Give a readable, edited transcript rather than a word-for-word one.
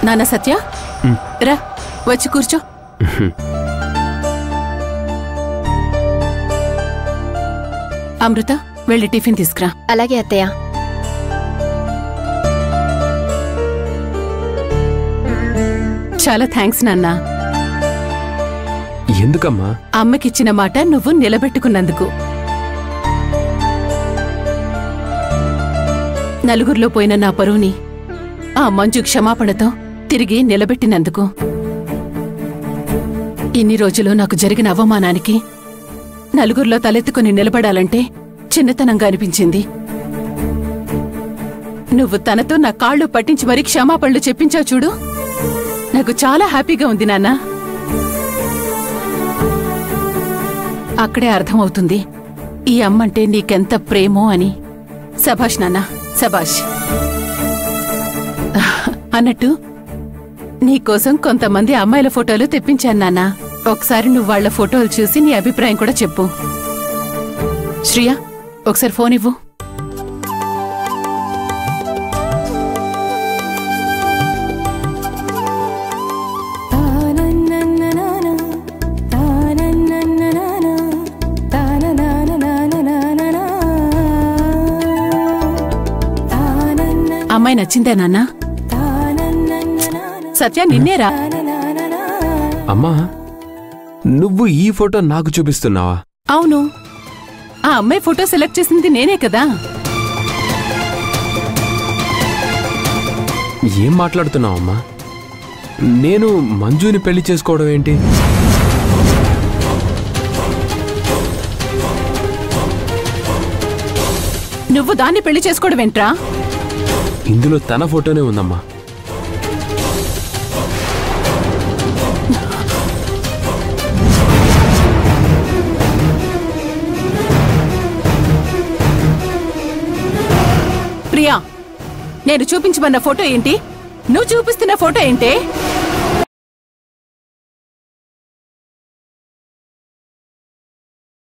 నాన్న సత్య రా వచ్చి కూర్చో. అమృత వెళ్ళి టిఫిన్ తీసుకురా. అలాగే అత్తయ్య. చాలా థ్యాంక్స్ నాన్న. ఎందుకమ్మా? అమ్మకిచ్చిన మాట నువ్వు నిలబెట్టుకున్నందుకు. నలుగురిలో పోయిన నా పరువుని ఆ మంజు క్షమాపణతో తిరిగి నిలబెట్టినందుకు. ఇన్ని రోజులు నాకు జరిగిన అవమానానికి నలుగురిలో తలెత్తుకుని నిలబడాలంటే చిన్నతనంగా అనిపించింది. నువ్వు తనతో నా కాళ్ళు పట్టించి మరీ క్షమాపణలు చెప్పించావు చూడు, నాకు చాలా హ్యాపీగా ఉంది నాన్న. అక్కడే అర్థమవుతుంది ఈ అమ్మంటే నీకెంత ప్రేమో అని. సభాష్ నాన్న, సభాష్. అన్నట్టు నీకోసం కొంతమంది అమ్మాయిల ఫోటోలు తెప్పించాను నాన్న. ఒకసారి నువ్వు వాళ్ల ఫోటోలు చూసి నీ అభిప్రాయం కూడా చెప్పు. శ్రియా, ఒకసారి ఫోన్ ఇవ్వు. అమ్మాయి నచ్చిందే నాన్న? సత్య నిన్నేరా? అమ్మా, నువ్వు ఈ ఫోటో నాకు చూపిస్తున్నావా? అవును, ఆ అమ్మాయి ఫోటో సెలెక్ట్ చేసింది నేనే కదా. ఏం మాట్లాడుతున్నావమ్మా? నేను మంజుని పెళ్లి చేసుకోవడం ఏంటి? నువ్వు దాన్ని పెళ్లి చేసుకోవడం ఏంట్రా? ఇందులో తన ఫోటోనే ఉందమ్మా. ప్రియా, నేను చూపించమన్న ఫోటో ఏంటి? నువ్వు చూపిస్తున్న ఫోటో ఏంటి?